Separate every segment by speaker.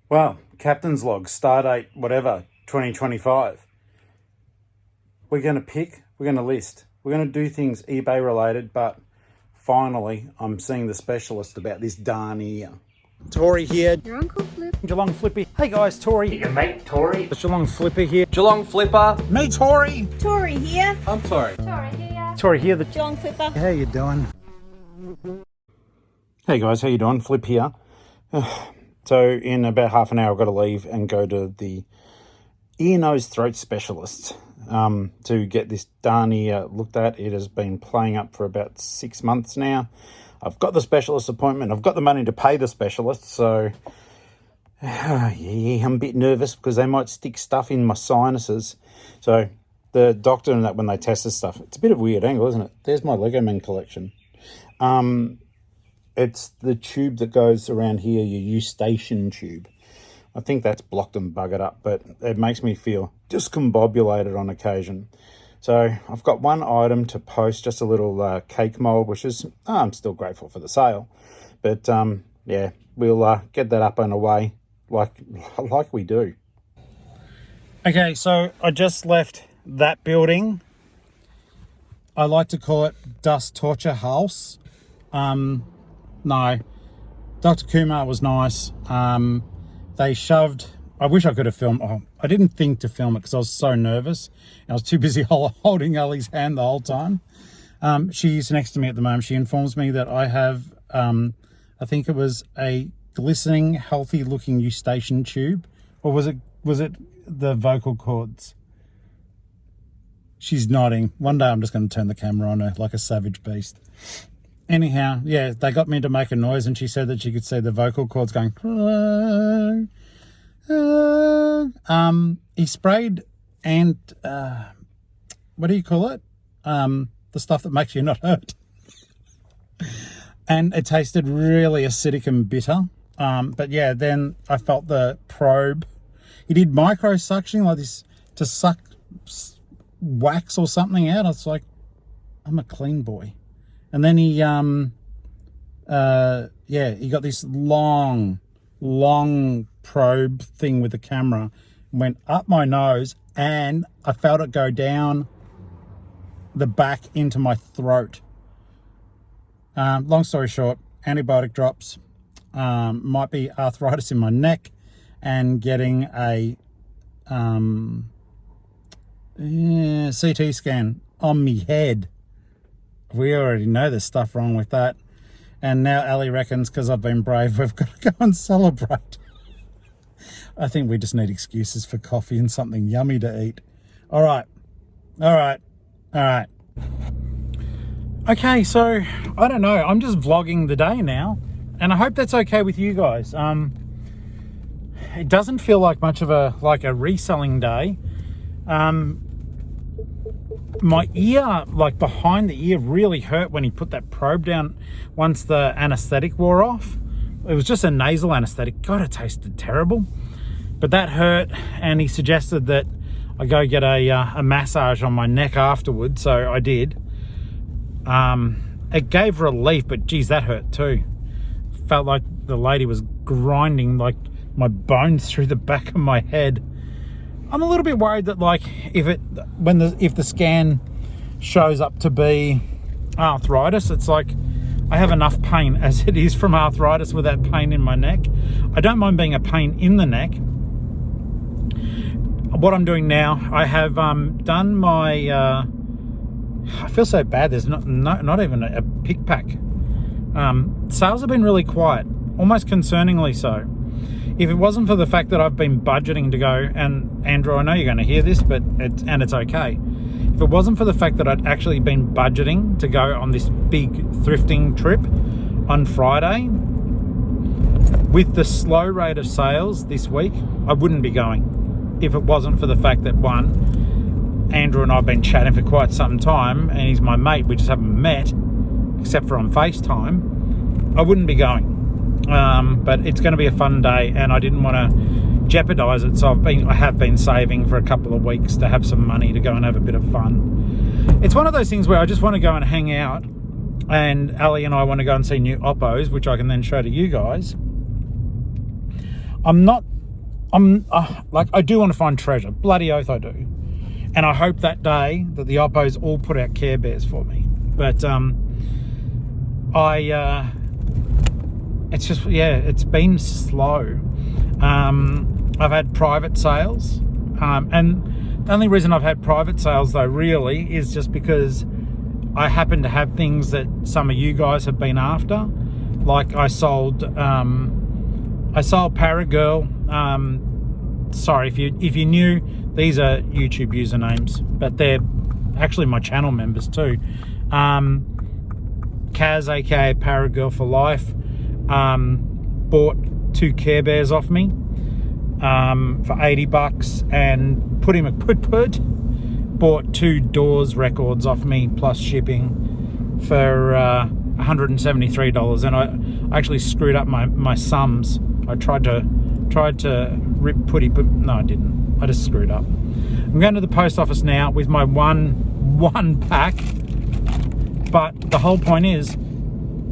Speaker 1: Well, captain's log, start date, whatever, 2025. We're going to pick, we're going to list, we're going to do things eBay related, but finally I'm seeing the specialist about this darn ear. Tori here.
Speaker 2: Your Uncle Flip.
Speaker 1: Geelong-Flipper. Hey guys, Tori.
Speaker 3: Your mate Tori.
Speaker 1: It's Geelong-Flipper here.
Speaker 3: Geelong-Flipper.
Speaker 1: Me, Tori.
Speaker 2: Tori here.
Speaker 3: I'm Tori.
Speaker 2: Tori here.
Speaker 1: Tori here.
Speaker 2: Geelong-Flipper.
Speaker 1: How you doing? Hey guys, how you doing? Flip here. So in about half an hour I've got to leave and go to the ear, nose, throat specialist to get this darn ear looked at. It has been playing up for about 6 months now. I've got the specialist appointment. I've got the money to pay the specialist, so yeah, I'm a bit nervous because they might stick stuff in my sinuses. So the doctor and that, when they test this stuff, it's a bit of a weird angle, isn't it? There's my Lego Man collection. It's the tube that goes around here, your eustachian tube. I think that's blocked and buggered up, but it makes me feel discombobulated on occasion. So I've got one item to post, just a little cake mold, which is, I'm still grateful for the sale. But yeah, we'll get that up and away like we do. Okay, so I just left that building. I like to call it Dust Torture House. No, Dr. Kumar was nice. They shoved, I wish I could have filmed. Oh, I didn't think to film it because I was so nervous. I was too busy holding Ellie's hand the whole time. She's next to me at the moment. She informs me that I have, I think it was a glistening, healthy looking eustachian tube. Or was it the vocal cords? She's nodding. One day I'm just going to turn the camera on her like a savage beast. Anyhow, yeah, they got me to make a noise, and she said that she could see the vocal cords going. He sprayed and what do you call it? The stuff that makes you not hurt. And it tasted really acidic and bitter. But yeah, then I felt the probe. He did micro suctioning like this to suck wax or something out. I was like, I'm a clean boy. And then he, he got this long probe thing with the camera, went up my nose, and I felt it go down the back into my throat. Long story short, antibiotic drops, might be arthritis in my neck, and getting a CT scan on me head. We already know there's stuff wrong with that. And now Ellie reckons because I've been brave, we've got to go and celebrate. I think we just need excuses for coffee and something yummy to eat. All right. Okay, so I don't know. I'm just vlogging the day now, and I hope that's okay with you guys. It doesn't feel like much of a reselling day. My ear, like behind the ear, really hurt when he put that probe down once the anesthetic wore off. It was just a nasal anesthetic. God, it tasted terrible. But that hurt, and he suggested that I go get a massage on my neck afterwards, so I did. It gave relief, but geez, that hurt too. Felt like the lady was grinding like my bones through the back of my head. I'm a little bit worried that if the scan shows up to be arthritis, it's like I have enough pain as it is from arthritis with that pain in my neck. I don't mind being a pain in the neck. What I'm doing now, I have done my, I feel so bad, there's not even a pick pack. Sales have been really quiet, almost concerningly so. If it wasn't for the fact that I've been budgeting to go, and Andrew, I know you're going to hear this, but it's okay. If it wasn't for the fact that I'd actually been budgeting to go on this big thrifting trip on Friday, with the slow rate of sales this week, I wouldn't be going. If it wasn't for the fact that, one, Andrew and I have been chatting for quite some time, and he's my mate, we just haven't met, except for on FaceTime, I wouldn't be going. But it's going to be a fun day, and I didn't want to jeopardize it, so I have been saving for a couple of weeks to have some money to go and have a bit of fun. It's one of those things where I just want to go and hang out, and Ali and I want to go and see new Oppos, which I can then show to you guys. I'm not like, I do want to find treasure. Bloody oath I do. And I hope that day that the Oppos all put out Care Bears for me. But it's just, yeah, it's been slow. I've had private sales. And the only reason I've had private sales, though, really, is just because I happen to have things that some of you guys have been after. Like I sold Paragirl. Sorry, if you're new, these are YouTube usernames, but they're actually my channel members too. Kaz, aka Paragirl for Life, bought 2 Care Bears off me for $80, and Put Him a Put bought 2 Doors records off me plus shipping for $173, and I actually screwed up my sums. I tried to rip Putty, but no, I didn't. I just screwed up. I'm going to the post office now with my one pack, but the whole point is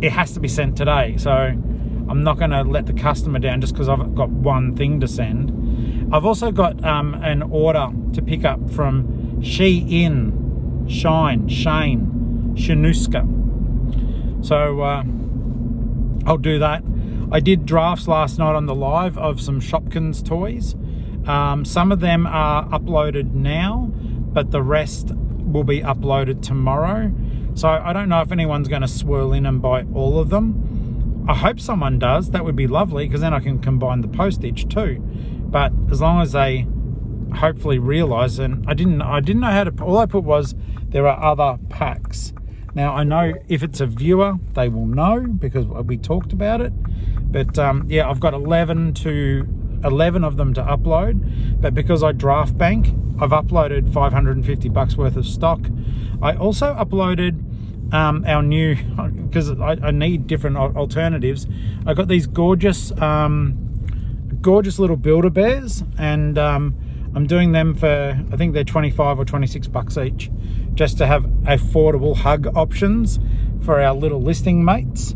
Speaker 1: it has to be sent today, so I'm not going to let the customer down just because I've got one thing to send. I've also got an order to pick up from Shane, Shanuska. So I'll do that. I did drafts last night on the live of some Shopkins toys. Some of them are uploaded now, but the rest will be uploaded tomorrow. So I don't know if anyone's going to swirl in and buy all of them. I hope someone does. That would be lovely, because then I can combine the postage too. But as long as they hopefully realise, and I didn't know how to. All I put was there are other packs. Now I know if it's a viewer, they will know because we talked about it. But yeah, I've got 11 of them to upload. But because I draft bank, I've uploaded $550 worth of stock. I also uploaded our new, because I need different alternatives. I got these gorgeous little Build-A-Bears, and I'm doing them for, I think they're $25 or $26 each, just to have affordable hug options for our little listing mates.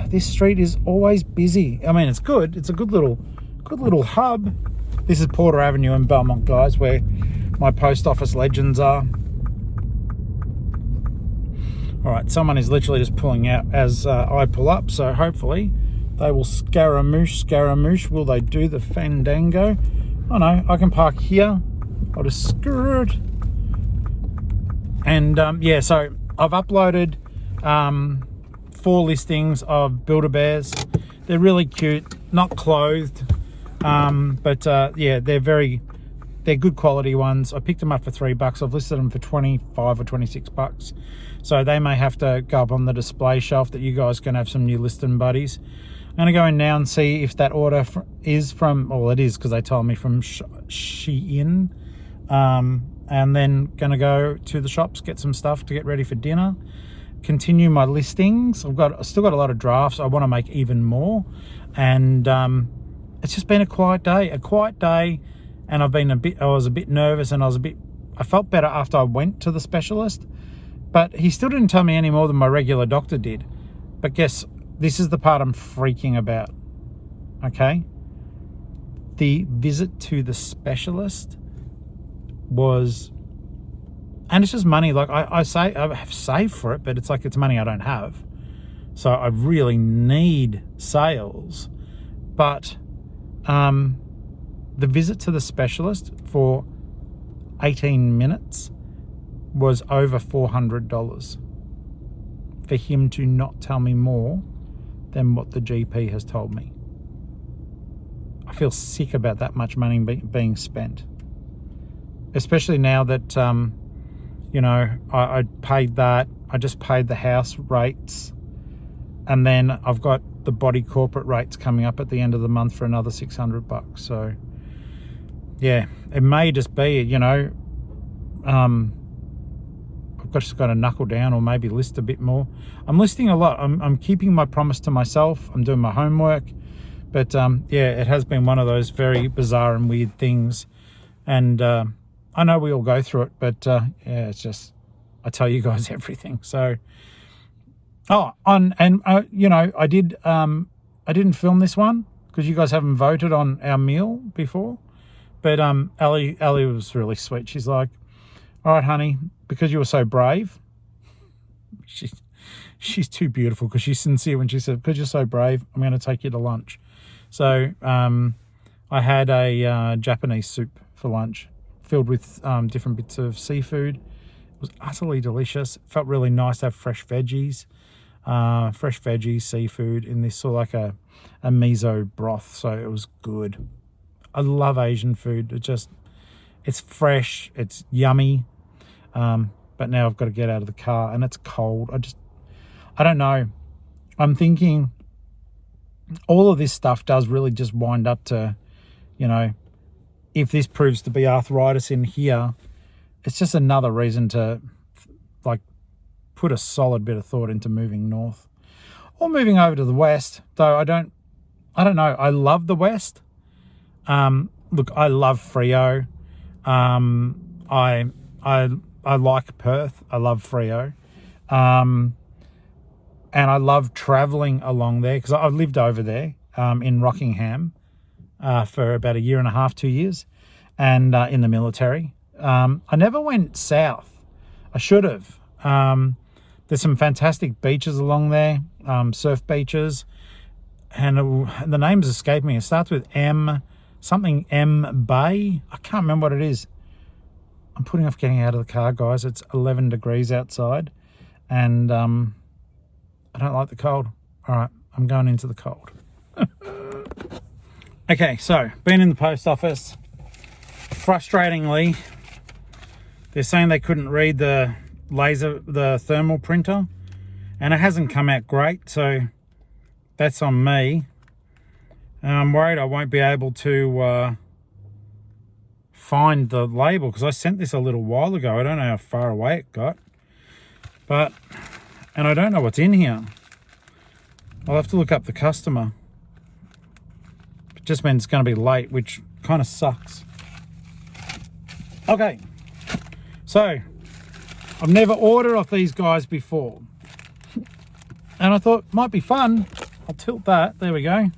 Speaker 1: This street is always busy. I mean, it's good. It's a good little hub. This is Porter Avenue in Belmont, guys, where my post office legends are. All right, someone is literally just pulling out as I pull up, so hopefully they will scaramouche. Will they do the fandango? Oh no, I can park here. I'll just skirt. And yeah, so I've uploaded 4 listings of Build-A-Bears. They're really cute, not clothed, but yeah, they're good quality ones. I picked them up for $3. I've listed them for $25 or $26. So they may have to go up on the display shelf that you guys can have some new listing buddies. I'm going to go in now and see if that order is from, well, it is because they told me from Shein. And then going to go to the shops, get some stuff to get ready for dinner. Continue my listings. I've still got a lot of drafts. I want to make even more. And it's just been a quiet day. And I was a bit nervous, and I felt better after I went to the specialist. But he still didn't tell me any more than my regular doctor did. But guess, this is the part I'm freaking about, okay? The visit to the specialist was, and it's just money. Like I have saved for it, but it's like it's money I don't have. So I really need sales. But the visit to the specialist for 18 minutes was over $400 for him to not tell me more than what the GP has told me. I feel sick about that much money being spent, especially now that you know, I paid that. I just paid the house rates, and then I've got the body corporate rates coming up at the end of the month for another $600. So yeah, it may just be, you know, I've just got to knuckle down or maybe list a bit more. I'm listing a lot. I'm keeping my promise to myself. I'm doing my homework. But yeah, it has been one of those very bizarre and weird things. And I know we all go through it, but yeah, it's just, I tell you guys everything. So, you know, I didn't film this one because you guys haven't voted on our meal before. But Ellie was really sweet. She's like, all right, honey, because you were so brave. She's too beautiful, because she's sincere when she said, because you're so brave, I'm going to take you to lunch. So I had a Japanese soup for lunch, filled with different bits of seafood. It was utterly delicious. It felt really nice to have fresh veggies, seafood in this sort of like a miso broth. So it was good. I love Asian food. It's fresh, it's yummy. But now I've got to get out of the car and it's cold. I don't know. I'm thinking all of this stuff does really just wind up to, you know, if this proves to be arthritis in here, it's just another reason to like put a solid bit of thought into moving north or moving over to the west. Though I don't know. I love the west. Look, I love Freo. I like Perth. I love Freo. And I love traveling along there because I've lived over there in Rockingham for about 1.5 years, 2 years, and in the military. I never went south. I should have. There's some fantastic beaches along there, surf beaches, and the names escape me. It starts with M, something M Bay. I can't remember what it is. I'm putting off getting out of the car, guys. It's 11 degrees outside, and I don't like the cold. All right, I'm going into the cold. Okay, so been in the post office. Frustratingly, they're saying they couldn't read the thermal printer, and it hasn't come out great, so that's on me. And I'm worried I won't be able to find the label, because I sent this a little while ago. I don't know how far away it got, and I don't know what's in here. I'll have to look up the customer. It just means it's going to be late, which kind of sucks. Okay, so I've never ordered off these guys before, and I thought it might be fun. I'll tilt that. There we go.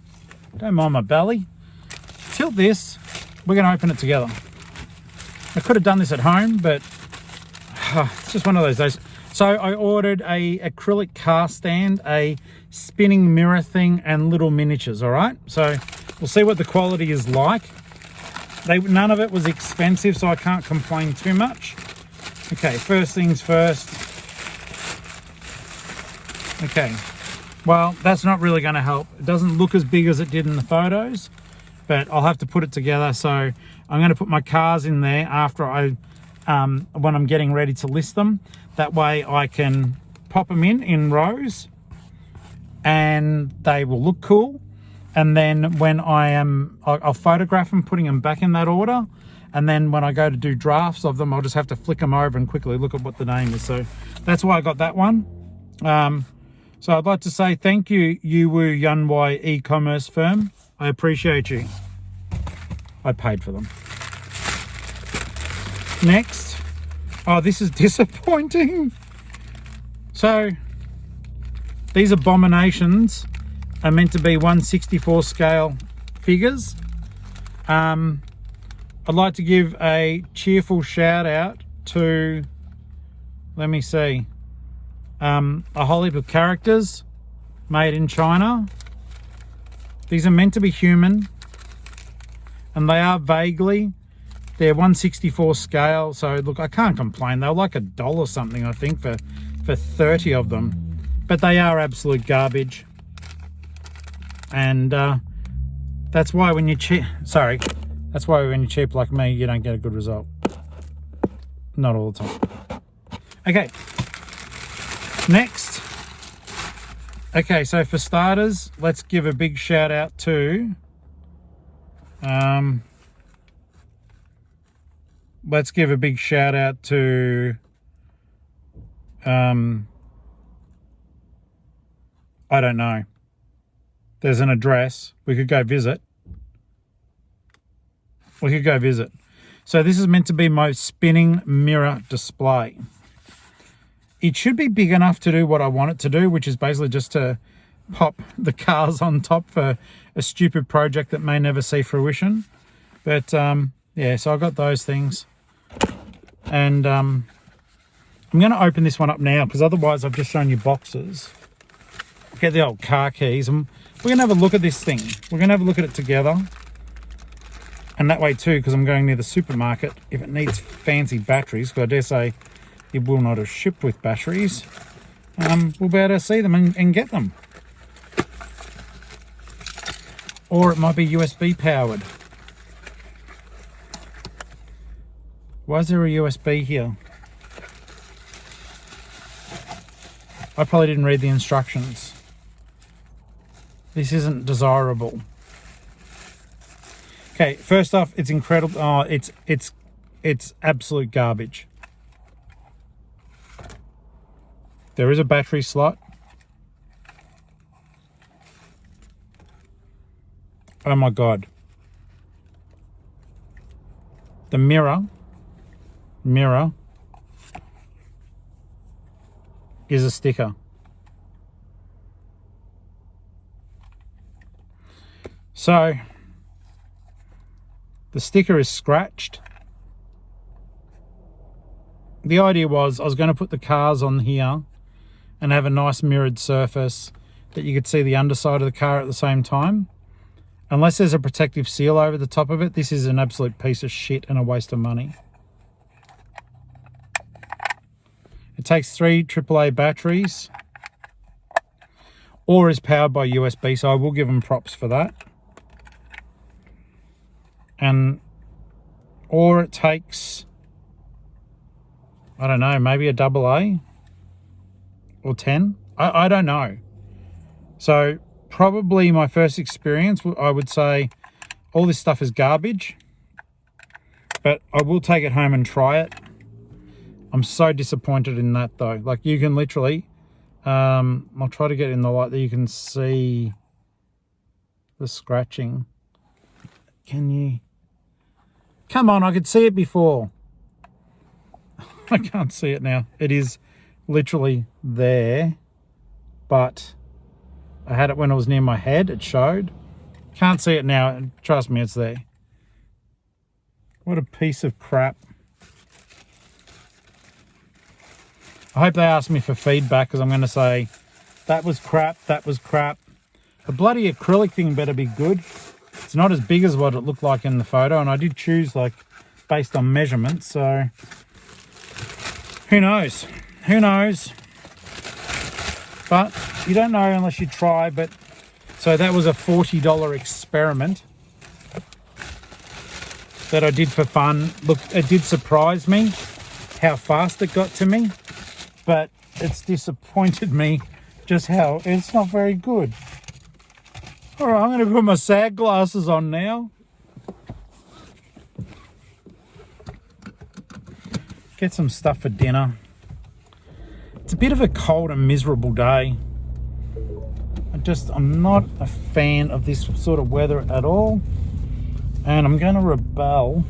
Speaker 1: Don't mind my belly. Tilt this. We're going to open it together. I could have done this at home, but it's just one of those days. So I ordered a acrylic car stand, a spinning mirror thing, and little miniatures, all right? So we'll see what the quality is like. None of it was expensive, so I can't complain too much. Okay, first things first. Okay, well, that's not really going to help. It doesn't look as big as it did in the photos, but I'll have to put it together. So I'm going to put my cars in there after when I'm getting ready to list them. That way I can pop them in rows, and they will look cool. And then when I'll photograph them, putting them back in that order. And then when I go to do drafts of them, I'll just have to flick them over and quickly look at what the name is. So that's why I got that one. So I'd like to say thank you, Yuwu Yunwai e-commerce firm. I appreciate you. I paid for them. Next. Oh, this is disappointing. So these abominations are meant to be 1/64 scale figures. I'd like to give a cheerful shout out to, let me see, a whole heap of characters made in China. These are meant to be human, and they are vaguely. They're 1/64 scale, so look, I can't complain. They're like $1 something, I think, for 30 of them. But they are absolute garbage. And that's why when you're cheap, that's why when you're cheap like me, you don't get a good result. Not all the time. Okay. Next. Okay, so for starters, let's give a big shout out to I don't know. There's an address. We could go visit. So this is meant to be my spinning mirror display. It should be big enough to do what I want it to do, which is basically just to pop the cars on top for a stupid project that may never see fruition. But yeah, so I got those things. And I'm going to open this one up now, because otherwise I've just shown you boxes. Get the old car keys, and we're going to have a look at this thing. We're going to have a look at it together. And that way too, because I'm going near the supermarket, if it needs fancy batteries, because I dare say it will not have shipped with batteries, we'll be able to see them and get them. Or it might be USB powered. Why is there a USB here? I probably didn't read the instructions. This isn't desirable. Okay, first off, it's incredible. Oh, it's absolute garbage. There is a battery slot. Oh my God. The mirror is a sticker. So the sticker is scratched. The idea was I was going to put the cars on here and have a nice mirrored surface that you could see the underside of the car at the same time. Unless there's a protective seal over the top of it, this is an absolute piece of shit and a waste of money. It takes 3 AAA batteries, or is powered by USB, so I will give them props for that. Or it takes, I don't know, maybe a AA or 10. I don't know. So probably my first experience, I would say all this stuff is garbage, but I will take it home and try it. I'm so disappointed in that though. Like, you can literally, I'll try to get in the light that you can see the scratching. Can you? Come on, I could see it before. I can't see it now. It is literally there, but I had it when it was near my head. It showed. Can't see it now. Trust me, it's there. What a piece of crap. I hope they ask me for feedback, because I'm going to say, that was crap, that was crap. The bloody acrylic thing better be good. It's not as big as what it looked like in the photo, and I did choose, like, based on measurements, so who knows? Who knows? But you don't know unless you try. But so that was a $40 experiment that I did for fun. Look, it did surprise me how fast it got to me, but it's disappointed me just how it's not very good. All right, I'm going to put my SAG glasses on now. Get some stuff for dinner. It's a bit of a cold and miserable day. I'm not a fan of this sort of weather at all. And I'm going to rebel.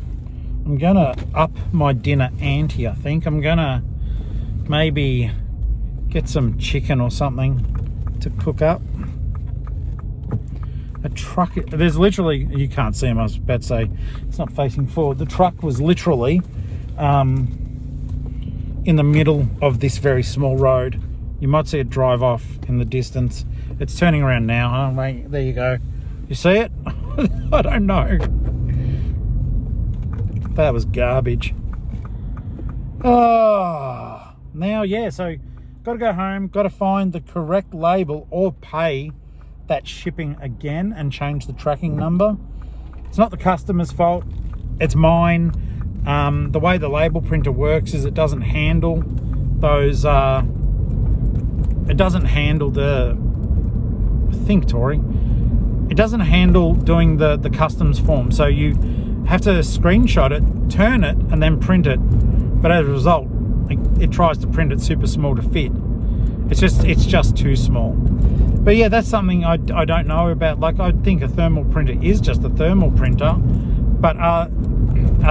Speaker 1: I'm going to up my dinner ante, I think. I'm going to maybe get some chicken or something to cook up. A truck, there's literally, you can't see him, I was about to say, it's not facing forward. The truck was literally in the middle of this very small road. You might see it drive off in the distance. It's turning around now. Oh, wait, there you go. You see it? I don't know. That was garbage. Oh, now, yeah, so got to go home, got to find the correct label or pay that shipping again and change the tracking number. It's not the customer's fault, it's mine. The way the label printer works is it doesn't handle those, it doesn't handle the, I think, Tori, it doesn't handle doing the customs form. So you have to screenshot it, turn it, and then print it. But as a result, it tries to print it super small to fit. It's just too small. But yeah, that's something I don't know about. Like, I think a thermal printer is just a thermal printer, but are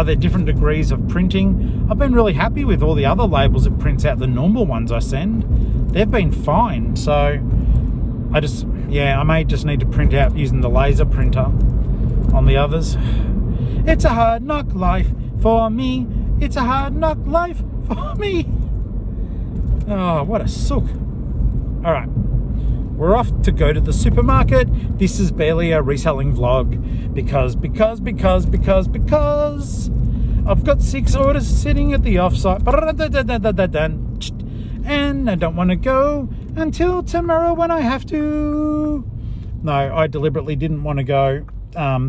Speaker 1: there different degrees of printing? I've been really happy with all the other labels it prints out. The normal ones I send, they've been fine. So I just, yeah, I may just need to print out using the laser printer on the others. It's a hard knock life for me. It's a hard knock life for me. Oh, what a sook. All right, we're off to go to the supermarket. This is barely a reselling vlog because I've got 6 orders sitting at the offsite. And I don't want to go until tomorrow when I have to. No, I deliberately didn't want to go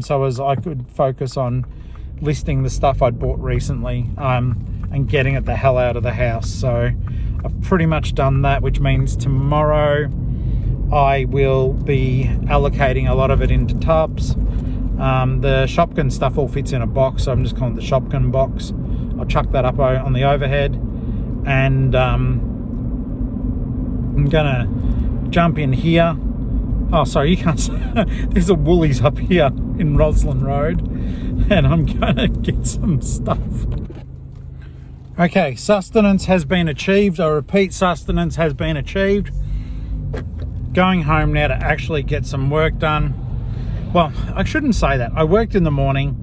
Speaker 1: so as I could focus on listing the stuff I'd bought recently and getting it the hell out of the house. So I've pretty much done that, which means tomorrow I will be allocating a lot of it into tubs. The Shopkin stuff all fits in a box, so I'm just calling it the Shopkin box. I'll chuck that up on the overhead, and I'm gonna jump in here. Oh, sorry, you can't see. There's a Woolies up here in Roslyn Road, and I'm gonna get some stuff. Okay, sustenance has been achieved. I repeat, sustenance has been achieved. Going home now to actually get some work done. Well, I shouldn't say that. I worked in the morning.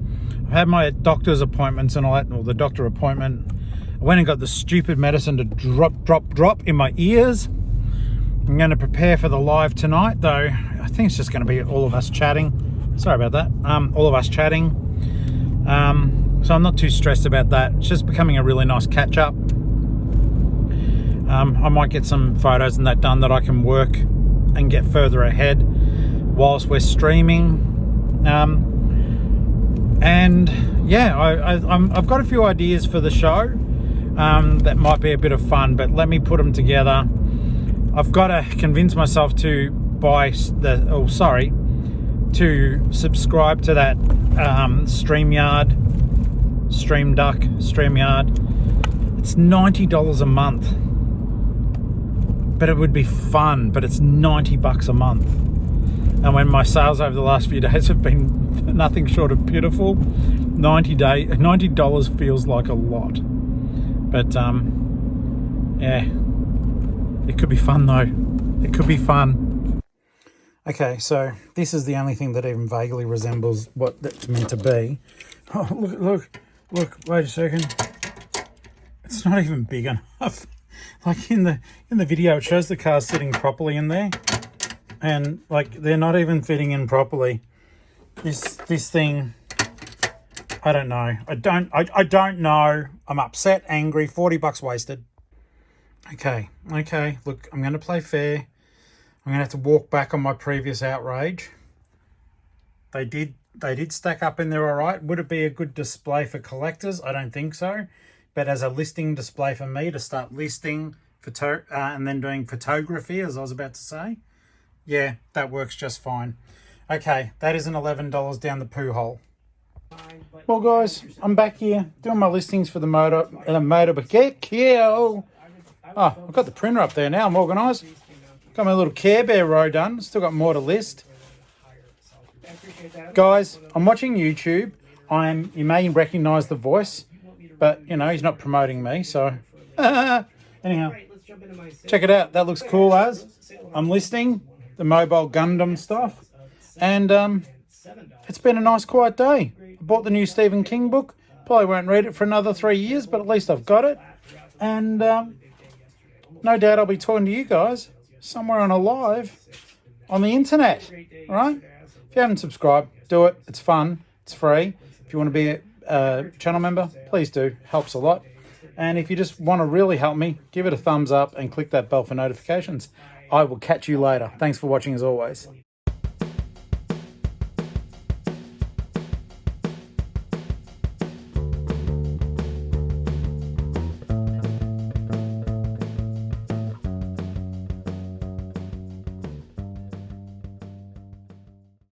Speaker 1: I had my doctor's appointments and all that, or the doctor appointment. I went and got the stupid medicine to drop in my ears. I'm going to prepare for the live tonight, though. I think it's just going to be all of us chatting. Sorry about that. All of us chatting. So I'm not too stressed about that. It's just becoming a really nice catch up. I might get some photos and that done that I can work and get further ahead whilst we're streaming. And yeah, I've got a few ideas for the show that might be a bit of fun, but let me put them together. I've got to convince myself to to subscribe to that StreamYard. It's $90 a month, but it would be fun, but it's $90 a month. And when my sales over the last few days have been nothing short of pitiful, $90 feels like a lot. But yeah, it could be fun though. It could be fun. Okay, so this is the only thing that even vaguely resembles what that's meant to be. Oh, look, wait a second. It's not even big enough. Like in the video, it shows the cars sitting properly in there, and like they're not even fitting in properly. This thing, I don't know. I don't know. I'm upset, angry. $40 wasted. Okay. Look, I'm going to play fair. I'm going to have to walk back on my previous outrage. They did stack up in there all right. Would it be a good display for collectors? I don't think so. But as a listing display for me to start listing and then doing photography, as I was about to say, yeah, that works just fine. Okay, that is an $11 down the poo hole. Well, guys, I'm back here doing my listings for the motor. Oh, I've got the printer up there now. I'm organised. Got my little Care Bear row done. Still got more to list. Guys, I'm watching YouTube. You may recognise the voice, but you know he's not promoting me. So anyhow, check it out. That looks cool. I'm listing the mobile Gundam stuff, and it's been a nice quiet day. I bought the new Stephen King book. Probably won't read it for another 3 years, but at least I've got it. And no doubt I'll be talking to you guys somewhere on a live on the internet. All right? If you haven't subscribed, do it. It's fun. It's free. If you want to be a channel member, please do. Helps a lot. And if you just want to really help me, give it a thumbs up and click that bell for notifications. I will catch you later. Thanks for watching as always.